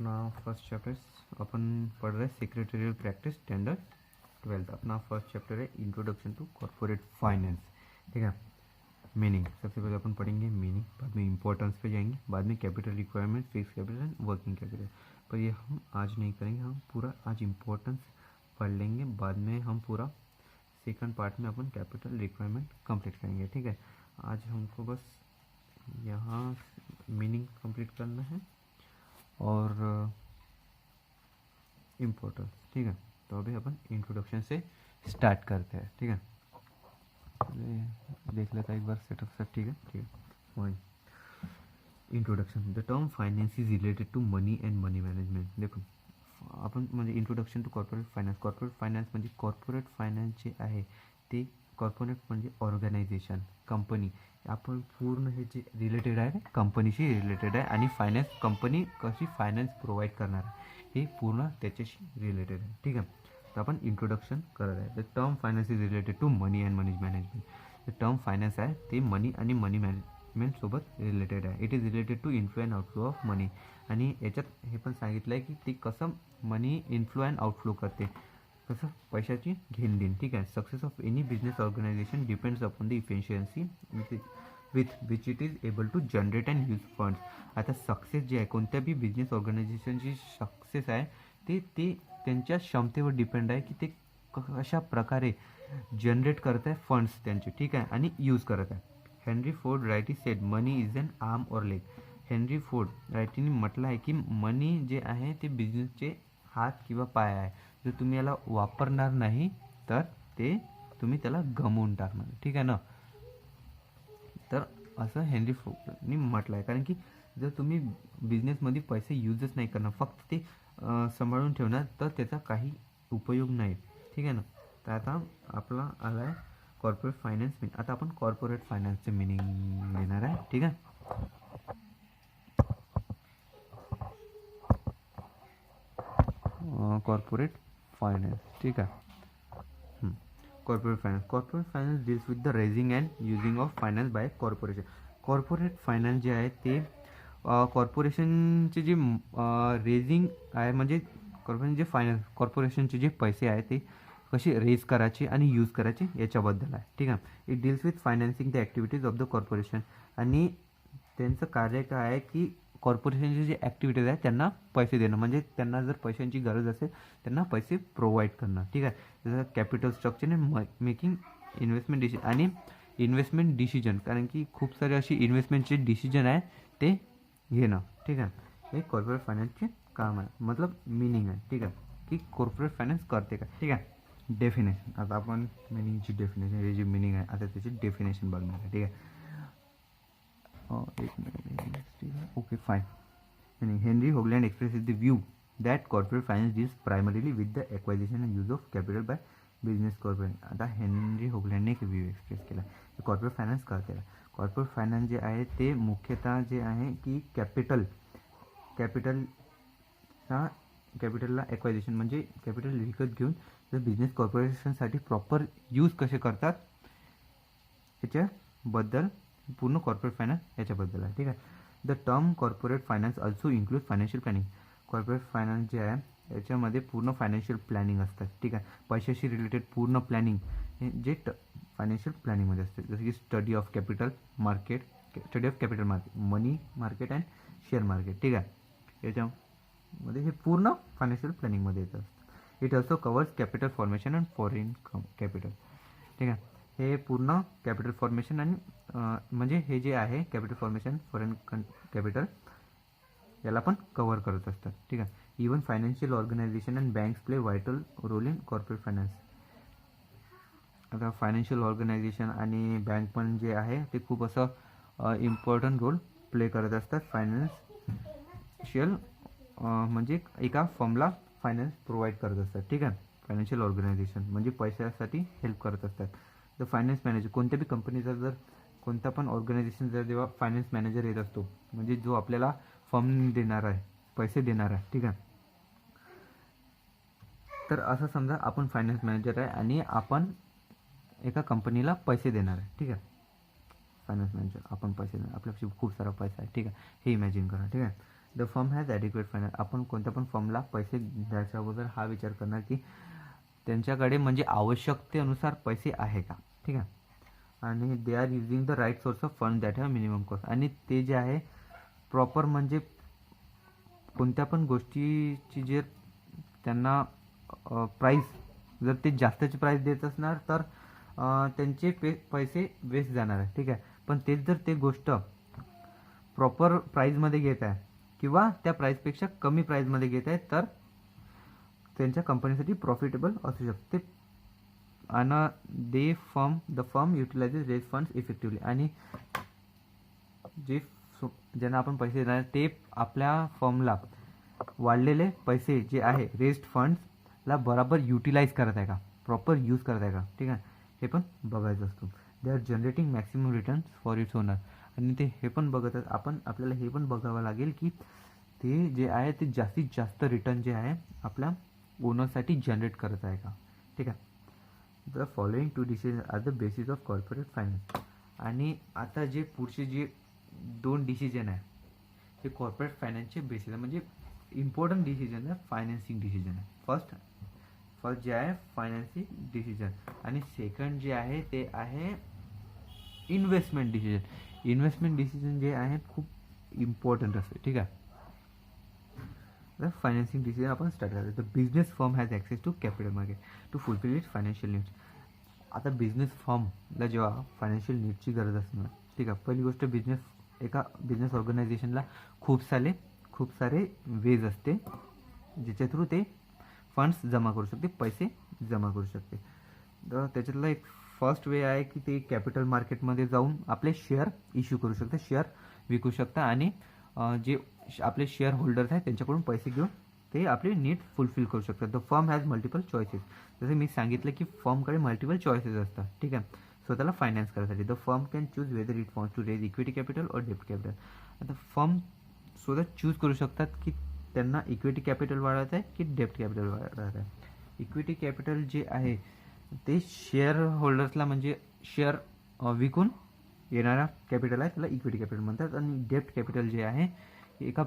अपना first chapter अपन पढ़ रहे secretarial practice standard 12। अपना first chapter है इंट्रोडक्शन टू कॉर्पोरेट फाइनेंस। ठीक है, मीनिंग सबसे पहले अपन पढ़ेंगे मीनिंग, बाद में इंपॉर्टेंस पे जाएंगे, बाद में capital requirement, fix capital and working capital. पर ये हम आज नहीं करेंगे, हम पूरा आज इंपॉर्टेंस पढ़ लेंगे, बाद में हम पूरा सेकंड पार्ट में अपन कैपिटल रिक्वायरमेंट कंप्लीट करेंगे। ठीक है, आज हमको बस यहाँ मीनिंग कंप्लीट करना है और इम्पोर्टेंस। ठीक है, तो अभी अपन इंट्रोडक्शन से स्टार्ट करते हैं। ठीक है, देख लेता एक बार सेटअप सब। ठीक है, ठीक है, वही introduction. The term finance is related to money and money management. देखो आपण म्हणजे introduction to corporate finance. Corporate finance म्हणजे कॉर्पोरेट फायनान्स जे आहे ते कॉर्पोरेट म्हणजे ऑर्गनायझेशन, कंपनी. आपण पूर्ण हे जे रिलेटेड आहे कंपनीशी रिलेटेड आहे आणि फायनान्स कंपनी कशी फायनान्स प्रोव्हाइड करणार आहे हे पूर्ण त्याच्याशी रिलेटेड आहे. ठीक आहे, तर आपण इंट्रोडक्शन करत आहे. The term finance is related to money and money management. The term finance आहे ते मनी आणि मनी मॅनेजमेंट सोबत रिलेटेड आहे. It is related to inflow and outflow of money. आणि याच्यात हे पण सांगितलं आहे की ते कसं मनी इन्फ्लो अँड आउटफ्लो करते, कसं पैशाची घेण देण. ठीक आहे, success of any business organisation depends upon the efficiency with which it is able to generate and use funds. आता सक्सेस जे आहे कोणत्या बी बिझनेस ऑर्गनायझेशनची सक्सेस आहे ते त्यांच्या क्षमतेवर डिपेंड आहे की ते कशा प्रकारे जनरेट करत आहे फंड्स त्यांचे. ठीक आहे, आणि यूज करत आहे. Henry Ford rightly said money is an arm or leg. Henry Ford राईटीने म्हटलं आहे की मनी जे आहे ते बिझनेसचे हात किंवा पाय आहे. जर तुम्ही याला वापरणार नाही तर ते तुम्ही त्याला गमवून टाकणार. ठीक आहे ना, तर असं हेनरी फोर्डनी म्हटलं आहे. कारण की जर तुम्ही बिझनेसमध्ये पैसे यूजच नाही करणार, फक्त ते सांभाळून ठेवणार, तर त्याचा काही उपयोग नाही. ठीक आहे ना, तर आता आपला आला आहे कॉर्पोरेट फायनान्स. आता आपण कॉर्पोरेट फायनान्सचे मिनिंग घेणार आहे. ठीक आहे, कॉर्पोरेट फायनान्स. ठीक आहे, corporate finance. Corporate finance deals with the raising and using of finance by corporation. Corporate finance जे आहे ते कॉर्पोरेशनचे जे रेजिंग आहे, म्हणजे कॉर्पोरेशन जे फायनान्स कॉर्पोरेशनचे जे पैसे आहे ते कसे रेज करायचे आणि यूज करायचे याच्याबद्दल आहे. ठीक आहे, it deals with financing the activities of the corporation. आणि त्यांचं कार्य काय आहे की कॉर्पोरेशनचे जे ॲक्टिव्हिटीज आहेत त्यांना पैसे देणं, म्हणजे त्यांना जर पैशांची गरज असेल त्यांना पैसे प्रोव्हाइड करणं. ठीक आहे, जसं कॅपिटल स्ट्रक्चर आणि मेकिंग इन्व्हेस्टमेंट डिसिजन आणि इन्व्हेस्टमेंट डिसिजन, कारण की खूप सारे अशी इन्व्हेस्टमेंटचे डिसिजन आहे ते घेणं. ठीक आहे, हे कॉर्पोरेट फायनान्सचे काम आहे, मतलब मिनिंग आहे. ठीक आहे, की कॉर्पोरेट फायनान्स करते का. ठीक आहे, डेफिनेशन. आता आपण मिनिंगची डेफिनेशन, हे जे मिनिंग आहे आता त्याची डेफिनेशन बघणार आहे. ठीक आहे, एक मिनिट. ठीक आहे, okay fine. Henry Hoagland expresses the view that corporate finance deals primarily with the acquisition and use of capital by business corporate. आता हेनरी होगलँडने एक व्ह्यू एक्सप्रेस केला, कॉर्पोरेट फायनान्स करते. कॉर्पोरेट फायनान्स जे आहे ते मुख्यतः जे आहे की कॅपिटलला एक्वायझेशन म्हणजे कॅपिटल विकत घेऊन जर बिझनेस कॉर्पोरेशनसाठी प्रॉपर यूज कसे करतात याच्याबद्दल पूर्ण कॉर्पोरेट फायनान्स याच्याबद्दल आहे. ठीक आहे, the term corporate finance also include financial planning. Corporate finance जे आहे याच्यामध्ये पूर्ण फायनान्शियल प्लॅनिंग असतात. ठीक आहे, पैशाशी रिलेटेड पूर्ण प्लॅनिंग हे जे फायनान्शियल प्लॅनिंगमध्ये असते, जसं की study of capital market, money market and share market. ठीक आहे, याच्यामध्ये हे पूर्ण फायनान्शियल प्लॅनिंगमध्ये येत असतं. It also covers capital formation and foreign capital. ठीक आहे, हे पूर्ण कॅपिटल फॉर्मेशन आणि म्हणजे हे जे आहे कॅपिटल फॉर्मेशन फॉरेन कॅपिटल याला पण कव्हर करत असतात. ठीक आहे, even financial organisation and banks play vital role in corporate finance. आता फायनान्शियल ऑर्गनायझेशन आणि बँक पण जे आहे ते खूप असं इम्पॉर्टंट रोल प्ले करत असतात. फायनान्शियल म्हणजे एका फर्मला फायनान्स प्रोव्हाइड करत असतात. ठीक आहे, फायनान्शियल ऑर्गनायझेशन म्हणजे पैशासाठी हेल्प करत असतात. द फायनान्स मॅनेजर, कोणत्या बी कंपनीचा जर कोणता पण ऑर्गनायझेशन जर जेव्हा फायनान्स मॅनेजर येत असतो, म्हणजे जो आपल्याला फर्म देणार आहे, पैसे देणार आहे. ठीक आहे, तर असं समजा आपण फायनान्स मॅनेजर आहे आणि आपण एका कंपनीला पैसे देणार आहे. ठीक आहे, फायनान्स मॅनेजर आपण पैसे देणार, आपल्यापाशी खूप सारा पैसा आहे. ठीक आहे, हे इमॅजिन करा. ठीक आहे, the firm has adequate finance. आपण कोणत्या पण फर्मला पैसे द्यायच्या अगोदर हा विचार करणार की त्यांच्याकडे म्हणजे आवश्यकतेनुसार पैसे आहे का, ठीक आहे. आणि they are using the right source of fund that have minimum cost. आणि ते जे आहे प्रॉपर म्हणजे कोणत्या पण गोष्टीची जे त्यांना प्राईस, जर ते जास्तची प्राईस देत असणार तर त्यांचे पैसे वेस्ट जाणार आहे, ठीक आहे. पण तेच जर ते गोष्ट प्रॉपर प्राईजमध्ये घेत आहे किंवा त्या प्राईसपेक्षा कमी प्राईजमध्ये घेत आहे तर त्यांच्या कंपनीसाठी प्रॉफिटेबल असू शकते. आणि the firm utilises raise funds effectively. आणि जे ज्यांना आपण पैसे देणार ते आपल्या फर्मला वाढलेले पैसे जे आहे रेस्ड फंड्सला बरोबर युटिलाइज करत आहे का, प्रॉपर यूज करत आहे का, ठीक आहे. हे पण बघायचं असतं. They are generating maximum returns for its owner. आणि ते हे पण बघत आहेत आपल्याला हे पण बघावं लागेल की ते जे आहे ते जास्तीत जास्त रिटर्न जे आहे आपल्या ओनरसाठी जनरेट करत आहे का, ठीक आहे. The following two decision are the basis of corporate finance. आणि आता जे पुढचे जे 2 डिसिजन आहे ते कॉर्पोरेट फायनान्सचे बेसिस आहे, म्हणजे इम्पॉर्टंट डिसिजन आहे, फायनान्सिंग डिसिजन आहे. फर्स्ट जे आहे फायनान्सिंग डिसिजन आणि सेकंड जे आहे ते आहे इन्व्हेस्टमेंट डिसिजन. इन्व्हेस्टमेंट डिसिजन जे आहे खूप इम्पॉर्टंट असते, ठीक आहे. तर फायनान्सिंग डिसिजन आपण स्टार्ट करायचं. The business firm has access to capital market to fulfil its financial needs. आता बिझनेस फर्मला जेव्हा फायनान्शियल नीडची गरज असणार, ठीक आहे. पहिली गोष्ट एका बिझनेस ऑर्गनायझेशनला खूप सारे वेज असते ज्याच्या थ्रू ते फंड्स जमा करू शकते, पैसे जमा करू शकते. तर त्याच्यातला एक फर्स्ट वे आहे की ते कॅपिटल मार्केटमध्ये जाऊन आपले शेअर इश्यू करू शकते, शेअर विकू शकता आणि जे आपले शेअर होल्डर्स आहेत त्यांच्याकडून पैसे घेऊन ते आपले नीड फुलफिल करू शकतात. The firm has multiple choices. जसं मी सांगितलं की फर्मकडे मल्टिपल चॉईसेस असतात, ठीक आहे, स्वतःला फायनान्स करण्यासाठी. The firm can choose whether it wants to raise equity capital or डेब्ट कॅपिटल. आता फर्म स्वतः चूज करू शकतात की त्यांना इक्विटी कॅपिटल वाढवायचं आहे की डेब्ट कॅपिटल वाढवायचं आहे. इक्विटी कॅपिटल जे आहे ते शेअर होल्डर्सला म्हणजे शेअर विकून येणारा कॅपिटल आहे त्याला इक्विटी कॅपिटल म्हणतात. आणि डेब्ट कॅपिटल जे आहे एका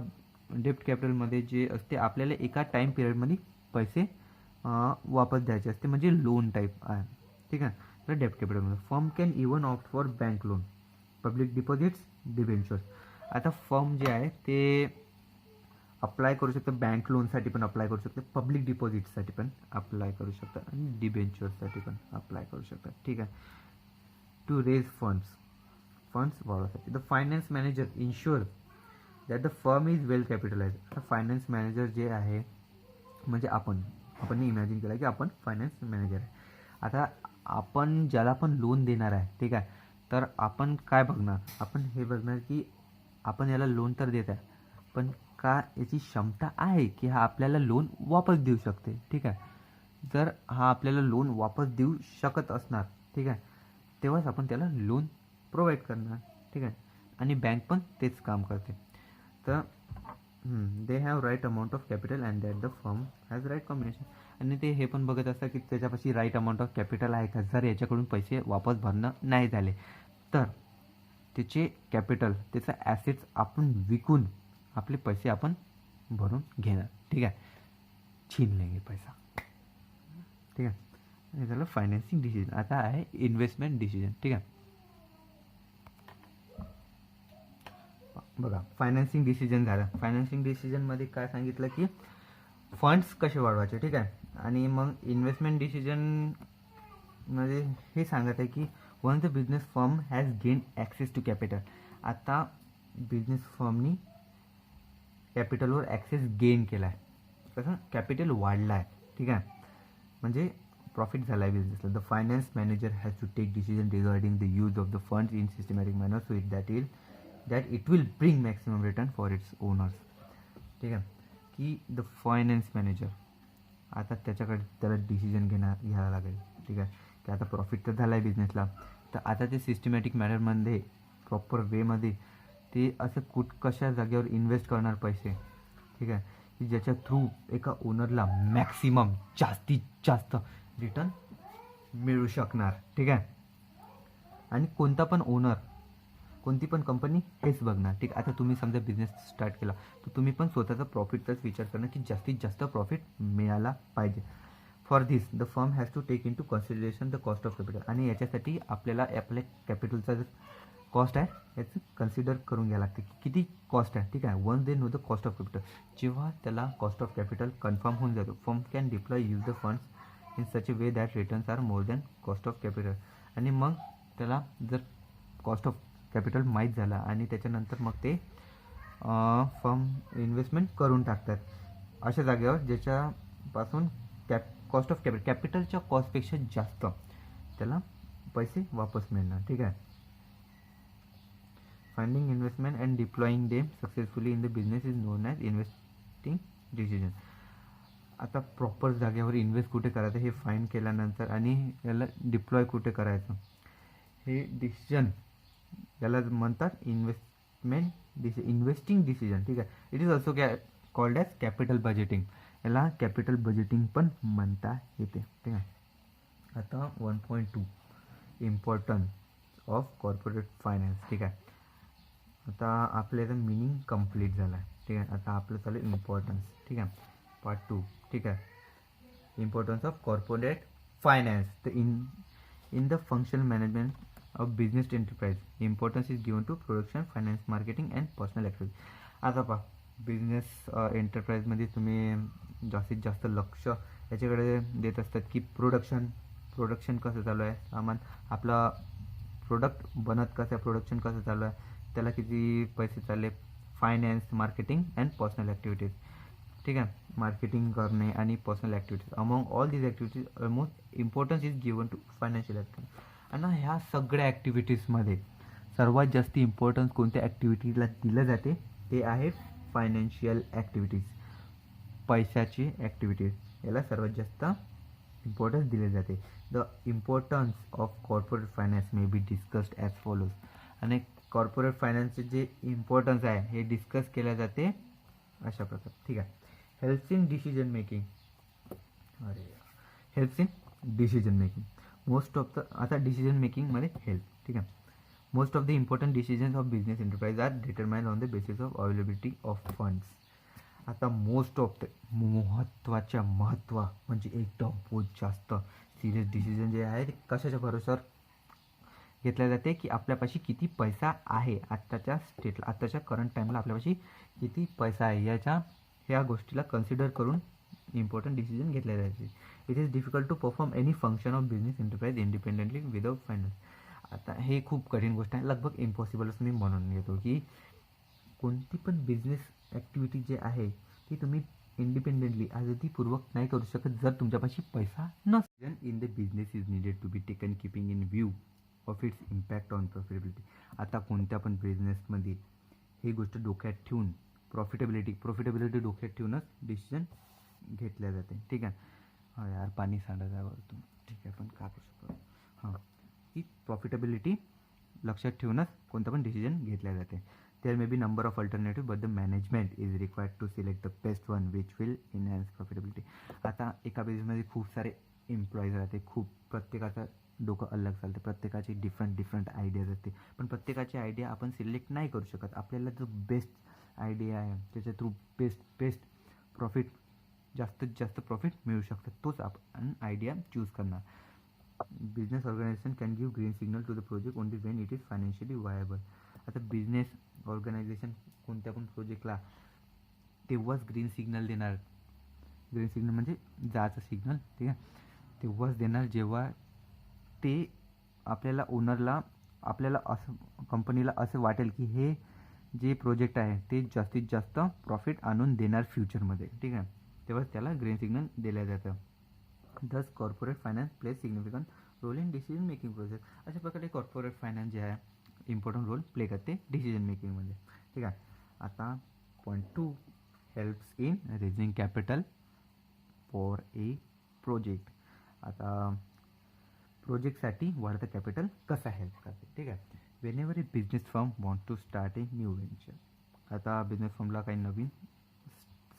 डेब्ट कॅपिटलमध्ये जे असते आपल्याला एका टाईम पिरियडमध्ये पैसे वापस द्यायचे असते, म्हणजे लोन टाईप आहे, ठीक आहे. तर डेब्ट कॅपिटलमध्ये firm can even opt for bank loan, public deposits, debentures. आता फर्म जे आहे ते अप्लाय करू शकतं, बँक लोनसाठी पण अप्लाय करू शकते, पब्लिक डिपॉझिटसाठी पण अप्लाय करू शकतात आणि डिबेंचर्ससाठी पण अप्लाय करू शकतात, ठीक आहे. टू रेज फंड्स वाढवण्यासाठी. The finance manager ensure that the firm is well capitalise. आता फायनान्स मॅनेजर जे आहे म्हणजे आपण इमॅजिन केलं की आपण फायनान्स मॅनेजर आहे. आता आपण ज्याला पण लोन देणार आहे, ठीक आहे, तर आपण काय बघणार, आपण हे बघणार की आपण याला लोन तर देत आहे पण का याची क्षमता आहे की हा आपल्याला लोन वापस देऊ शकते, ठीक आहे. जर हा आपल्याला लोन वापस देऊ शकत असणार, ठीक आहे, तेव्हाच आपण त्याला लोन प्रोव्हाइड करणार, ठीक आहे. आणि बँक पण तेच काम करते. तर they have right amount of capital and that the firm has right combination. आणि ते हे पण बघत असतात की त्याच्यापाशी राईट अमाऊंट ऑफ कॅपिटल आहे का. जर याच्याकडून पैसे वापस भरणं नाही झाले तर त्याचे कॅपिटल, त्याचा ॲसेट्स आपण विकून आपले पैसे आपण भरून घेणार, ठीक आहे, छीन लेंगे पैसा, ठीक आहे. हे झालं फायनान्सिंग डिसिजन. आता आहे इन्व्हेस्टमेंट डिसिजन, ठीक आहे. बघा फायनान्सिंग डिसिजन झालं. फायनान्सिंग डिसिजनमध्ये काय सांगितलं की फंड्स कसे वाढवायचे, ठीक आहे. आणि मग इन्व्हेस्टमेंट डिसिजनमध्ये हे सांगत आहे की when the business firm has gain access to capital. आता बिझनेस फर्मनी कॅपिटलवर ॲक्सेस गेन केला आहे, कसं कॅपिटल वाढला आहे, ठीक आहे, म्हणजे प्रॉफिट झाला आहे बिझनेसला. The finance manager has to take decision regarding the use of the funds in systematic manner so that it will bring maximum return for its owners, ठीक आहे. की द फायनान्स मॅनेजर आता त्याला डिसिजन घ्यायला लागेल, ठीक आहे, की आता प्रॉफिट तर झाला आहे बिझनेसला, तर आता ते सिस्टमॅटिक मॅनरमध्ये प्रॉपर वेमध्ये ते असं कशा जागेवर इन्व्हेस्ट करणार पैसे, ठीक आहे, की ज्याच्या थ्रू एका ओनरला मॅक्सिमम जास्तीत जास्त रिटर्न मिळू शकणार, ठीक आहे. आणि कोणता पण कोणती पण कंपनी हेच बघणार. ठीक आहे, आता तुम्ही समजा बिझनेस स्टार्ट केला तर तुम्ही पण स्वतःचा प्रॉफिटचाच विचार करणार की जास्तीत जास्त प्रॉफिट मिळाला पाहिजे. For this the firm has to take into consideration the cost of capital. आणि याच्यासाठी आपल्याला आपल्या कॅपिटलचा जो कॉस्ट आहे याचं कन्सिडर करून घ्यावं लागते की किती कॉस्ट आहे. ठीक आहे, once they know the cost of capital, जेव्हा त्याला कॉस्ट ऑफ कॅपिटल कन्फर्म होऊन जातो, firm can deploy use the funds in such a way that returns are more than cost of capital. आणि मग त्याला जर कॉस्ट ऑफ कॅपिटल माहीत झाला आणि त्याच्यानंतर मग ते फर्म इन्व्हेस्टमेंट करून टाकतात अशा जागेवर ज्याच्यापासून कॉस्ट ऑफ कॅपिटलच्या कॉस्टपेक्षा जास्त त्याला पैसे वापस मिळणार. ठीक आहे, finding investment and deploying them successfully in the business is known as investing decision. आता प्रॉपर जागेवर इन्व्हेस्ट कुठे करायचं हे फाईंड केल्यानंतर आणि याला डिप्लॉय कुठे करायचं हे डिसिजन याला म्हणतात इन्व्हेस्टिंग डिसिजन. ठीक आहे, it is also called as capital budgeting. याला कॅपिटल बजेटिंग पण म्हणता येते. ठीक आहे, आता 1.2 इम्पॉर्टन्स ऑफ कॉर्पोरेट फायनान्स. ठीक आहे, आता आपल्याचं मिनिंग कंप्लीट झालं आहे. ठीक आहे, आता आपलं चालू इम्पॉर्टन्स. ठीक आहे, पार्ट 2. ठीक आहे, इम्पॉर्टन्स ऑफ कॉर्पोरेट फायनान्स. तर in the functional management of business enterprise importance is given to production, finance, marketing and personal activity. आता पहा, बिझनेस एंटरप्राइजमध्ये तुम्ही जास्तीत जास्त लक्ष याच्याकडे देत असतात की प्रोडक्शन कसं चालू आहे, सामान आपला प्रोडक्ट बनत कसं आहे, प्रोडक्शन कसं चालू आहे, त्याला किती पैसे चालले, finance, marketing and personal activities. ठीक आहे, मार्केटिंग करणे आणि personal activities. Among all these activities almost importance is given to financial activity. आणि ह्या सगळ्या ॲक्टिव्हिटीजमध्ये सर्वात जास्त इम्पॉर्टन्स कोणत्या ॲक्टिव्हिटीला दिलं जाते ते आहे फायनान्शियल ॲक्टिव्हिटीज, पैशाची ॲक्टिव्हिटीज. याला सर्वात जास्त इम्पॉर्टन्स दिले जाते. The importance of corporate finance may be discussed as follows. आणि कॉर्पोरेट फायनान्सचे जे इम्पॉर्टन्स आहे हे डिस्कस केल्या जाते अशा प्रकारे. ठीक आहे, helps in decision making. Helps in decision making most of the, आता डिसिजन मेकिंगमध्ये हेल्प. ठीक आहे, most of the important decisions of business enterprise are determined on the basis of availability of funds. आता मोस्ट ऑफ द महत्त्व म्हणजे एकदम बहुत जास्त सिरियस डिसिजन जे आहे ते कशाच्या भरोश्यावर घेतल्या जाते की आपल्यापाशी किती पैसा आहे, आत्ताच्या करंट टाईमला आपल्यापाशी किती पैसा आहे ह्या गोष्टीला कन्सिडर करून इम्पॉर्टंट डिसिजन घेतले जाते. It is difficult to perform any function of business enterprise independently without finance. आता हे खूप कठीण गोष्ट आहे, लगभग इम्पॉसिबलच मी म्हणून घेतो की कोणती पण बिझनेस ॲक्टिव्हिटी जे आहे ती तुम्ही इंडिपेंडेंटली आजादीपूर्वक नाही करू शकत जर तुमच्यापाशी पैसा नसेल. In the business is needed to be taken keeping in view of its impact on profitability. आता कोणत्या पण बिझनेसमध्ये ही गोष्ट डोक्यात ठेवून प्रॉफिटेबिलिटी डोक्यात ठेवूनच डिसिजन घेतल्या जाते. ठीक आहे, हा यार पाणी सांडत आहे वरतून. ठीक आहे, पण का करू शकतो. हां, ही प्रॉफिटेबिलिटी लक्षात ठेवूनच कोणता पण डिसिजन घेतल्या जाते. There may be number of alternative but the management is required to select the best one which will enhance profitability. आता एका बिझनेसमध्ये खूप सारे एम्प्लॉईज राहते, खूप प्रत्येकाचं डोकं अलग चालते, प्रत्येकाची डिफरंट आयडियाज असते, पण प्रत्येकाची आयडिया आपण सिलेक्ट नाही करू शकत. आपल्याला जो बेस्ट आयडिया आहे त्याच्या थ्रू जास्तीत जास्त प्रॉफिट मिळू शकतं, तोच आपण आयडिया चूज करणार. Business organisation can give green signal to the project only when it is financially viable. आता बिझनेस ऑर्गनायझेशन कोणत्या पण प्रोजेक्टला तेव्हाच ग्रीन सिग्नल देणार. ग्रीन सिग्नल म्हणजे जायचं सिग्नल. ठीक आहे, तेव्हाच देणार जेव्हा ते आपल्याला असं कंपनीला असं वाटेल की हे जे प्रोजेक्ट आहे ते जास्तीत जास्त प्रॉफिट आणून देणार फ्युचरमध्ये. ठीक आहे, तेव्हाच त्याला ग्रीन सिग्नल दिलं जातं. Thus corporate finance plays significant role in decision making process. अशा प्रकारे कॉर्पोरेट फायनान्स जे आहे इम्पॉर्टंट रोल प्ले करते डिसिजन मेकिंगमध्ये. ठीक आहे, आता point 2 helps in raising capital for a project. आता प्रोजेक्टसाठी वाढतं कॅपिटल कसं हेल्प करते. ठीक आहे, whenever a business firm want to start a new venture. आता बिझनेस फर्मला काही नवीन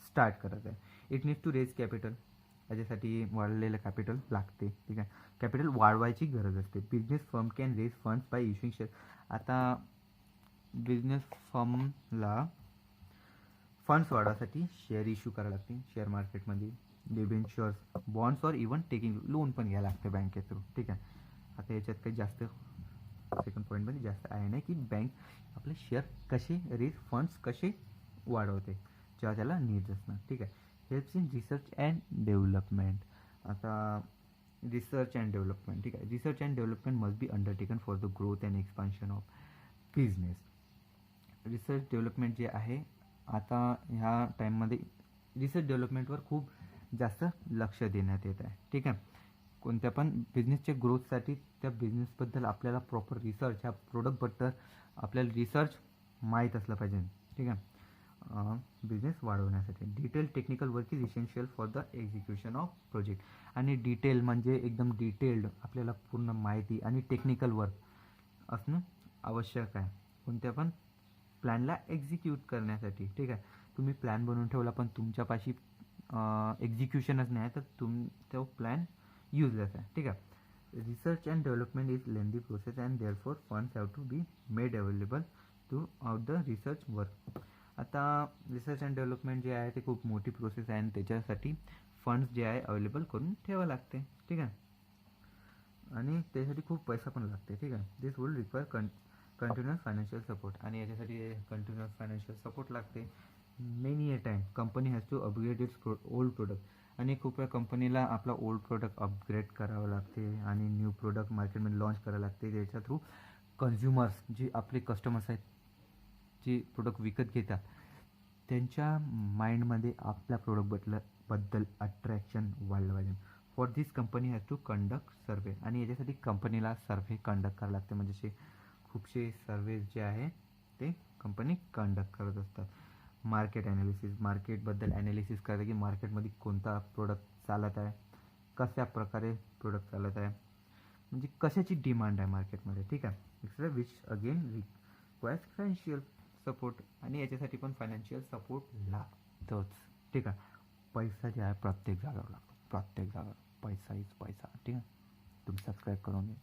स्टार्ट करायचं आहे, it needs to raise capital. याच्यासाठी वाढलेलं कॅपिटल लागते. ठीक आहे, कॅपिटल वाढवायची गरज असते. Business firm can raise funds by issuing share. आता बिझनेस फर्मला फंड्स वाढवासाठी शेअर इश्यू करावे लागते शेअर मार्केटमध्ये, debentures, bonds or even taking loan पण घ्यायला लागते बँके थ्रू. ठीक आहे. आता याच्यात काही जास्त सेकंड पॉईंटमध्ये जास्त आहे नाही की बँक आपले शेअर कसे फंड्स कसे वाढवते जेव्हा त्याला नीड्स असणार. ठीक आहे. Helps in research and development. आता रिसर्च अँड डेव्हलपमेंट. ठीक आहे. Research and development must be undertaken for the growth and expansion of business. Research development जे आहे आता ह्या टाईममध्ये रिसर्च डेव्हलपमेंटवर खूप जास्त लक्ष देण्यात येत आहे. ठीक आहे. कोणत्या पण बिझनेसच्या ग्रोथसाठी त्या बिझनेसबद्दल आपल्याला प्रॉपर रिसर्च, ह्या प्रोडक्टबद्दल आपल्याला रिसर्च माहीत असलं पाहिजे. ठीक आहे. बिझनेस वाढवण्यासाठी detail technical work is essential for the execution of project. आणि डिटेल म्हणजे एकदम डिटेल्ड आपल्याला पूर्ण माहिती आणि टेक्निकल वर्क असणं आवश्यक आहे कोणत्या पण प्लॅनला एक्झिक्यूट करण्यासाठी. ठीक आहे. तुम्ही प्लॅन बनवून ठेवला पण तुमच्यापाशी एक्झिक्युशनच नाही तर तो प्लॅन युजलेस आहे. ठीक आहे. Research and development is lengthy process and therefore funds have to be made available throughout the research work. आता रिसर्च अँड डेव्हलपमेंट जे आहे ते खूप मोठी प्रोसेस आहे आणि त्याच्यासाठी फंड्स जे आहे अवेलेबल करून ठेवावं लागते. ठीक आहे. आणि त्यासाठी खूप पैसा पण लागते. ठीक आहे. This will require continuous financial support. आणि याच्यासाठी कंटिन्युअस फायनान्शियल सपोर्ट लागते. Many a time company has to upgrade its old product. आणि खूप वेळा कंपनीला आपला ओल्ड प्रोडक्ट अपग्रेड करावं लागते आणि न्यू प्रोडक्ट मार्केटमध्ये लॉन्च करावं लागते. त्याच्या थ्रू कन्झ्युमर्स जे आपले कस्टमर्स आहेत जे प्रोडक्ट विकत घेतात त्यांच्या माइंडमध्ये आपल्या प्रोडक्टबद्दल अट्रॅक्शन वाढलं पाहिजे. For this company has to conduct survey. आणि याच्यासाठी कंपनीला सर्वे कंडक्ट करावं लागते. म्हणजे खूपसे सर्वेज जे आहे ते कंपनी कंडक्ट करत असतात. Market analysis. मार्केटबद्दल ॲनालिसिस करते की मार्केटमध्ये कोणता प्रोडक्ट चालत आहे, कशा प्रकारे प्रोडक्ट चालत आहे, म्हणजे कशाची डिमांड आहे मार्केटमध्ये. ठीक आहे. Etcetera which again requires financial support. आणि याच्यासाठी पण फायनान्शियल सपोर्ट लागतोच. ठीक आहे. पैसा जे आहे प्रत्येक जागावर लागतो. प्रत्येक जागावर पैसा इज पैसा. ठीक है. तुम सब्सक्राइब करोगे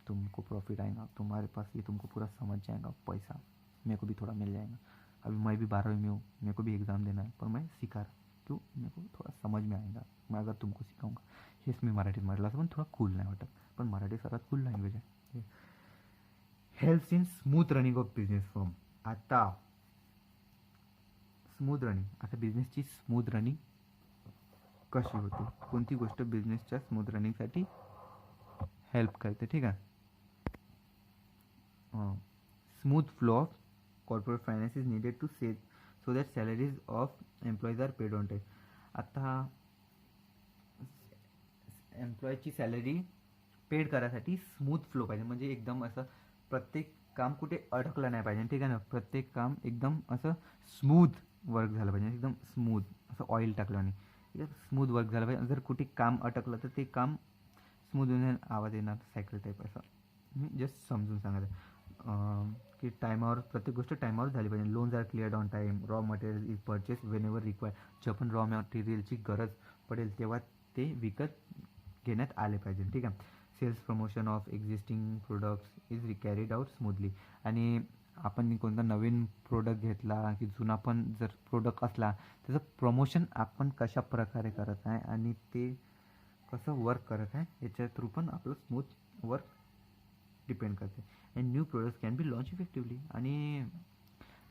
तुमको प्रॉफिट आएगा, तुम्हारे पास ये तुमको पूरा समझ जाएगा. पैसा मेरे को भी थोड़ा मिल जाएगा. अभी मैं भी 12वीं में हूँ, मेरे को भी एग्ज़ाम देना है पर मैं सिखा रहा क्यों, मेरे को थोड़ा समझ में आएगा. मैं अगर तुमको सिखाऊंगा. हेच मी मराठीत म्हटलं असं पण थोडा कूल नाही वाटत पण मराठी सर्वात कूल लँग्वेज आहे. Helps in smooth running of business firm. आता स्मूथ रनिंग. आता बिझनेसची स्मूथ रनिंग कशी होते, कोणती गोष्ट बिझनेसच्या स्मूथ रनिंगसाठी हेल्प करते. ठीक आहे. Smooth flow of corporate finance is needed to save so that salaries of employees are paid on time. आता एम्प्लॉयची सॅलरी पेड करायसाठी स्मूथ फ्लो पाहिजे. म्हणजे एकदम असं प्रत्येक काम कुठे अडकलं नाही पाहिजे. ठीक आहे ना. प्रत्येक काम एकदम असं स्मूथ वर्क झालं पाहिजे. एकदम स्मूथ असं ऑइल टाकलं नाही. स्मूथ वर्क झालं पाहिजे. जर कुठे काम अटकलं तर ते काम स्मूथ होऊन आवाज येणार सायकल टाईप असं मी जस्ट समजून सांगायचं की टायमावर प्रत्येक गोष्ट टायमावर झाली पाहिजे. Loans are cleared on time. Raw material is purchase whenever require. जेव्हा पण रॉ मटेरियलची गरज पडेल तेव्हा ते विकत घेण्यात आले पाहिजे. ठीक आहे. Sales promotion of existing products is carried out smoothly. आणि आपण कोणता नवीन प्रोडक्ट घेतला की जुना पण जर प्रोडक्ट असला त्याचं प्रमोशन आपण कशा प्रकारे करत आहे आणि ते कसं वर्क करत आहे याच्या थ्रू पण आपलं स्मूथ वर्क डिपेंड करते. And new products can be launch effectively. आणि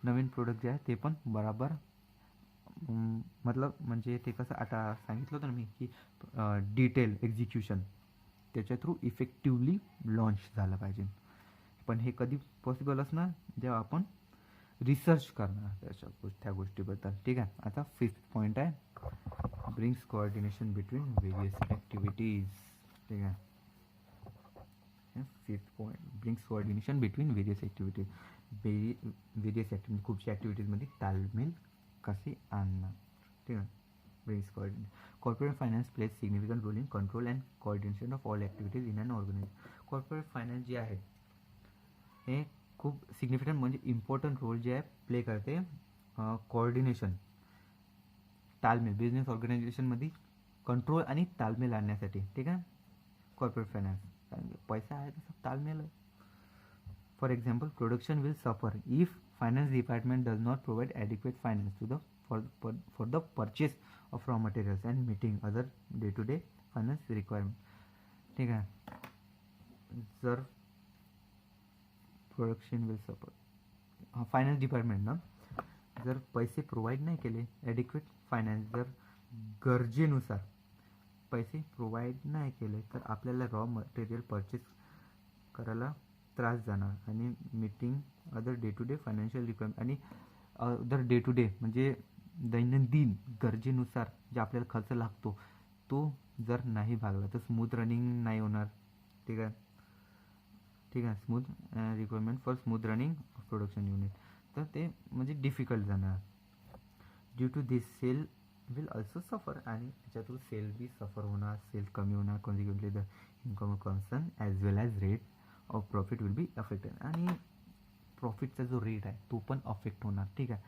नवीन प्रोडक्ट जे आहे ते पण बराबर मतलब म्हणजे ते कसं आता सांगितलं होतं ना मी की डिटेल एक्झिक्युशन त्याच्या थ्रू इफेक्टिवली लॉन्च झालं पाहिजे. पण हे कधी पॉसिबल असणार जेव्हा आपण रिसर्च करणार त्या गोष्टीबद्दल. ठीक आहे. आता 5th पॉईंट आहे brings coordination between various activities. ठीक आहे. 5th point brings coordination between various activities. Various activity खूपशा ॲक्टिव्हिटीजमध्ये ताळमेळ कसे आणणार. ठीक आहे. Brings coordination. Corporate finance plays significant role in control and coordination of all activities in an organisation. Corporate finance जे आहे हे खूप सिग्निफिकंट म्हणजे इम्पॉर्टंट रोल जे आहे प्ले करते कोऑर्डिनेशन ताळमेळ बिझनेस ऑर्गनायझेशनमध्ये कंट्रोल आणि ताळमेळ आणण्यासाठी. ठीक आहे. कॉर्पोरेट फायनान्स कारण पैसा आहे तसं ताळमेळ For example, production will suffer if finance department does not provide adequate finance to the for the purchase of raw materials and meeting other day to day finance requirement. ठीक आहे. जर production will suffer, finance department ना जर पैसे provide नाही केले, adequate finance जर गरजेनुसार पैसे प्रोव्हाइड नाही केले तर आपल्याला रॉ मटेरियल परचेस करायला त्रास जाणार आणि meeting other day to day financial requirement आणि अदर डे टू डे म्हणजे दैनंदिन गरजेनुसार जे आपल्याला खर्च लागतो तो जर नाही भागला तर स्मूथ रनिंग नाही होणार. ठीक आहे, ठीक आहे. Smooth requirement for smooth running production unit, तर ते म्हणजे डिफिकल्ट जाणार. Due to this sale will also suffer, आणि त्याच्यातून सेल बी सफर होणार, सेल कमी होणार. Consequently the income concern as well as rate of profit will be affected, आणि प्रॉफिटचा जो रेट आहे तो पण अफेक्ट होणार. ठीक आहे,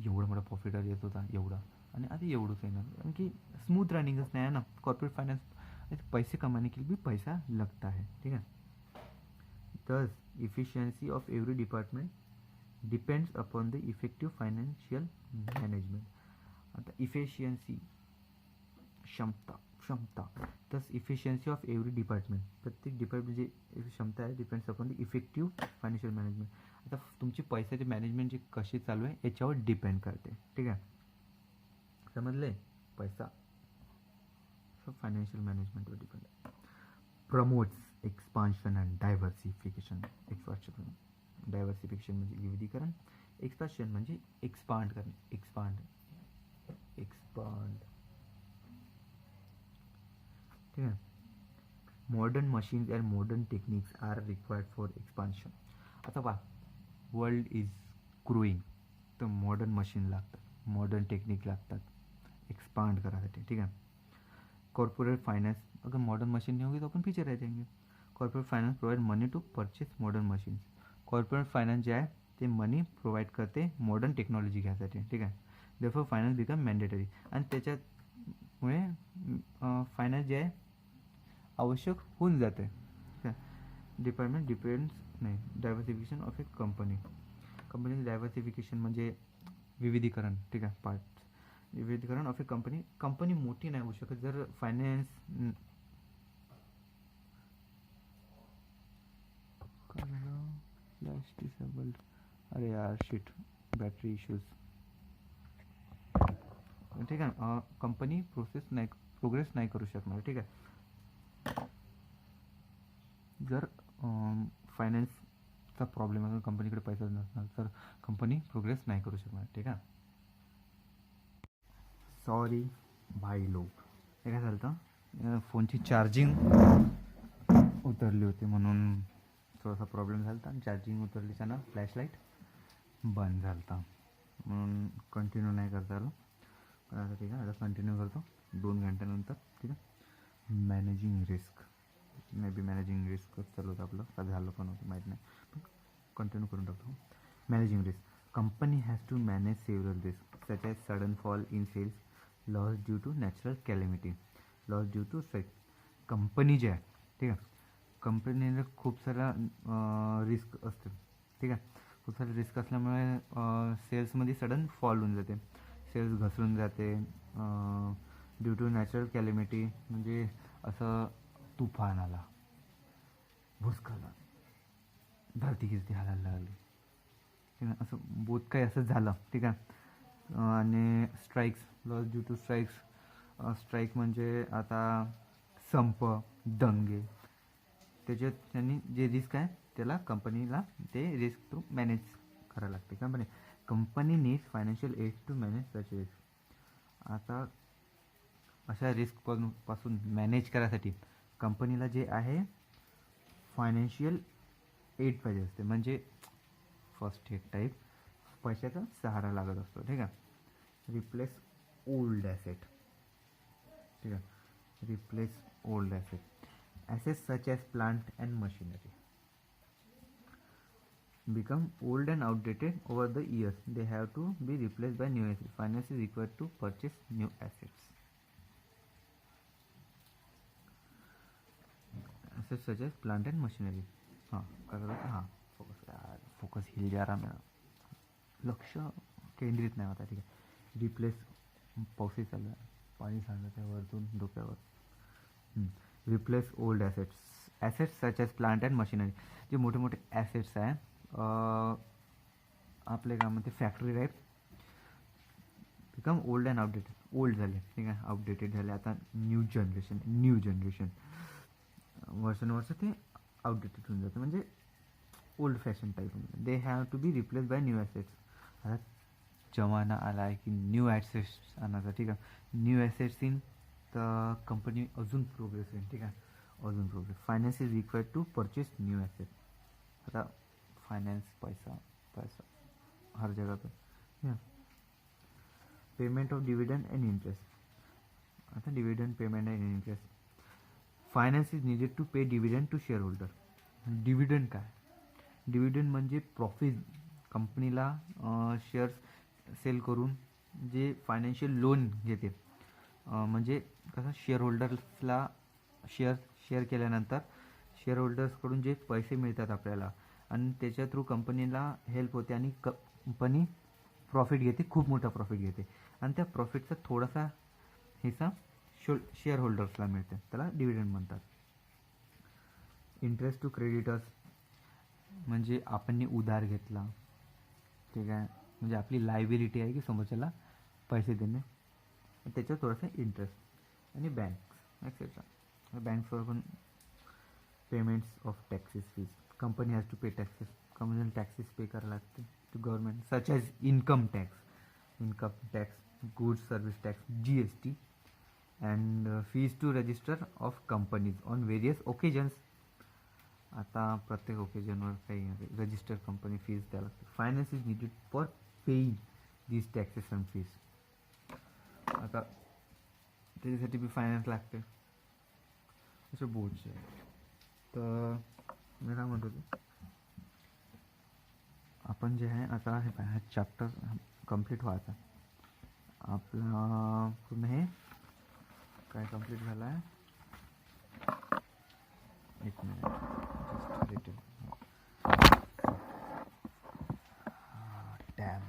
एवढं मोठा प्रॉफिट येत होता एवढा आणि आता एवढंच येणार, कारण की स्मूथ रनिंगच नाही आहे ना. कॉर्पोरेट फायनान्स पैसे कमाने के लिए भी पैसा लगता है. ठीक है. Thus, efficiency of every department depends upon the effective financial management. आता efficiency क्षमता thus efficiency of every department, प्रत्येक डिपार्टमेंट जी क्षमता आहे depends upon the effective financial management. आता तुमची पैशाची मॅनेजमेंट जी कशी चालू आहे याच्यावर डिपेंड करते. ठीक आहे, समजले. पैसा फायनान्शियल मॅनेजमेंटवर डिपेंड आहे. Promotes expansion and diversification. Diversification म्हणजे विविधीकरण, एक्सपान्शन म्हणजे एक्सपांड करणे. एक्सपांड. ठीक आहे. Modern machines and modern techniques are required for expansion. आता पहा, वर्ल्ड इज ग्रोईंग तर मॉडर्न मशीन लागतात, मॉडर्न टेक्निक लागतात एक्सपांड करायसाठी. ठीक आहे. कॉर्पोरेट फाइनेंस, अगर मॉडर्न मशीन नहीं होगी तो अपन पीछे रह जाएंगे. Corporate finance provide money to purchase modern machines. Corporate finance जे आहे ते मनी प्रोव्हाइड करते मॉडर्न टेक्नॉलॉजी घ्यायसाठी. ठीक आहे. देअरफॉर फायनान्स बिकम मॅन्डेटरी, आणि त्याच्यामुळे फायनान्स जे आहे आवश्यक होऊन जाते. ठीक आहे. डिपार्टमेंट डिपेंड्स नाही. Diversification of A company. कंपनीचं डायव्हर्सिफिकेशन म्हणजे विविधीकरण. ठीक आहे. विविधीकरण ऑफ ए कंपनी. कंपनी मोठी नाही होऊ शकत जर फायनान्स फ्लॅश डिसेबल्ड. अरे यार शिट, बॅटरी इश्यूज. ठीक आहे. कंपनी प्रोग्रेस नाही करू शकणार. ठीक आहे. जर फायनान्सचा प्रॉब्लेम असेल, कंपनीकडे पैसा नसणार तर कंपनी प्रोग्रेस नाही करू शकणार. ठीक आहे. सॉरी भाई लोग, हे काय झालं होतं, फोनची चार्जिंग उतरली होती म्हणून थोडासा प्रॉब्लेम झाला होता, आणि चार्जिंग उतरलीच्यानं फ्लॅशलाईट बंद झाला होता म्हणून कंटिन्यू नाही करता आलं. पण आता ठीक आहे, आता कंटिन्यू करतो 2 घंट्यानंतर. ठीक आहे. Managing risk. May be managing रिस्कच चालू होतं आपलं, का झालं पण होतं माहीत नाही, पण कंटिन्यू करून टाकतो. Managing risk. Company has to manage several risk such as sudden fall in sales, loss due to natural calamity, loss due to strike. Company जे आहे, ठीक आहे, कंपनीला खूप सारा रिस्क असते. ठीक आहे. खूप सारे रिस्क असल्यामुळे सेल्समध्ये सडन फॉल होऊन जाते, सेल्स घसरून जाते. ड्यू टू नॅचरल कॅलेमिटी म्हणजे असं तुफान आला, भूस्खलन, धरती गिरती हालायला लागली. ठीक आहे. असं बहुत काही असं झालं. ठीक आहे. आणि strikes, loss due to strikes. Strike म्हणजे आता संप, दंगे, त्याच्यात त्यांनी जे रिस्क आहे त्याला कंपनीला ते रिस्क टू मॅनेज करायला लागते. Company needs financial aid to manage such risk. आता अशा रिस्क पासून मॅनेज करायसाठी कंपनीला जे आहे फायनान्शियल एड पाहिजे असते, म्हणजे फर्स्ट एड टाईप पैशाचा सहारा लागत असतो. ठीक आहे. Replace old asset. ठीक आहे. Replace old asset. Assets such as plant and machinery become old and outdated over the years. They have to be replaced by new assets. Finance is required to purchase new assets. Assets such as plant and machinery. हाँ, focus यार focus hill जा रहा मेरा, लक्ष केंद्रित नाही होता. ठीक आहे. रिप्लेस, पाऊसही चालू आहे, पाणी सांगत आहे वरतून डोक्यावर. Replace old assets such as plant and machinery. जे मोठे मोठे ॲसेट्स आहे आपल्या गावामध्ये factory type become old and outdated. Old झाले, ठीक आहे, आउटडेटेड झाले. आता न्यू जनरेशन वर्षानुवर्ष ते आउटडेटेड होऊन जातं, म्हणजे old fashion type. They have to be replace by new assets. आता जमाना आला आहे की न्यू ॲसेट्स आणायचा. ठीक आहे. न्यू ॲसेट्स इन तर कंपनी अजून प्रोग्रेस होईल. ठीक आहे, अजून progress. Finance is required to purchase new asset. आता फायनान्स, पैसा हर जगह पे. Payment of dividend and interest. आता dividend payment and interest. Finance is needed to pay dividend to share holder. Dividend काय? डिविडेंड म्हणजे प्रॉफिट, कंपनीला शेअर्स सेल करून जे फायनान्शियल लोन घेते, म्हणजे कसं शेअर होल्डर्सला शेअर केल्यानंतर शेअर होल्डर्सकडून जे पैसे मिळतात आपल्याला, आणि त्याच्या थ्रू कंपनीला हेल्प होते, आणि कंपनी प्रॉफिट घेते, खूप मोठा प्रॉफिट घेते, आणि त्या प्रॉफिटचा थोडासा हिस्सा शेअर होल्डर्सला मिळते, त्याला डिव्हिडंड म्हणतात. इंटरेस्ट टू क्रेडिटर्स म्हणजे आपण उधार घेतला, ठीक आहे, म्हणजे आपली लायबिलिटी आहे की समोरच्याला पैसे देणे, त्याच्यात थोडासा इंटरेस्ट. आणि बँक्स एक्सेट्रा. बँक्सवर पण payments of taxes, fees. Company has to pay taxes. कंपनीला टॅक्सेस पे करायला लागते to government, such as income tax, goods service tax, GST, and fees to register of companies on various occasions. आता प्रत्येक ओकेजनवर काही register company fees द्यायला लागते. Finance is needed for paying these taxes and fees. आता त्याच्यासाठी बी finance लागते, असे बोर्डचे. तर मी काय म्हणतो ते, आपण जे आहे आता हे चॅप्टर कंप्लीट व्हायचा आपला पूर्ण. हे काय कंप्लीट झालं आहे, एक मिनिट जस्ट रिटन टॅब.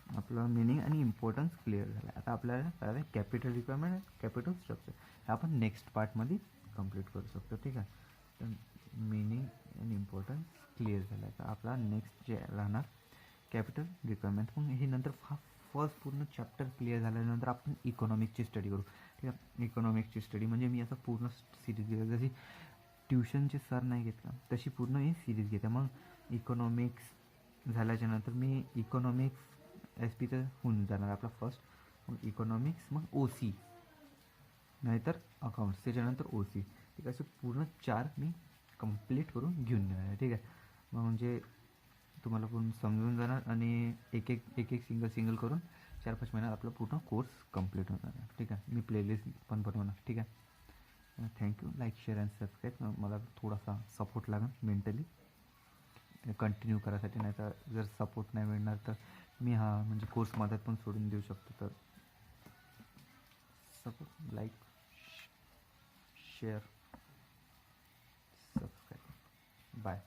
आपलं मिनिंग आणि इम्पॉर्टन्स क्लिअर झालं. आता आपल्याला कळलं कॅपिटल रिक्वायरमेंट, कॅपिटल स्ट्रक्चर. हे आपण नेक्स्ट पार्टमध्ये कंप्लीट करू शकतो. ठीक आहे. तर मिनिंग आणि इम्पॉर्टन्स क्लिअर झालं. तर आपला नेक्स्ट जे राहणार कॅपिटल रिक्वायरमेंट. मग हे नंतर फर्स्ट पूर्ण चॅप्टर क्लिअर झाल्यानंतर आपण इकॉनॉमिक्सची स्टडी करू. ठीक आहे. इकॉनॉमिक्सची स्टडी म्हणजे मी असं पूर्ण सिरीज घेतो, जशी ट्युशनचे सर नाही घेतला तशी पूर्ण ही सिरीज घेते. मग इकॉनॉमिक्स झाल्याच्यानंतर मी इकॉनॉमिक्स SP तर होऊन जाणार आपला फर्स्ट, मग इकॉनॉमिक्स, मग OC, नाहीतर अकाउंट्स, त्याच्यानंतर OC. ठीक आहे. असे पूर्ण 4 मी कंप्लीट करून घेऊन येणार आहे. ठीक आहे. मग म्हणजे तुम्हाला पूर्ण समजून जाणार, आणि एक एक सिंगल करून 4-5 महिन्यात आपला पूर्ण कोर्स कंप्लीट होणार आहे. ठीक आहे. मी प्लेलिस्ट पण बनवणार. ठीक आहे. Thank you. Like, share and subscribe. मला थोडासा सपोर्ट लागेल मेंटली कंटिन्यू करायसाठी, नाही तर जर सपोर्ट नाही मिळणार तर मी म्हणजे कोर्स मध्यात पण सोडून देऊ शकतो. तर support, like, share, subscribe. Bye.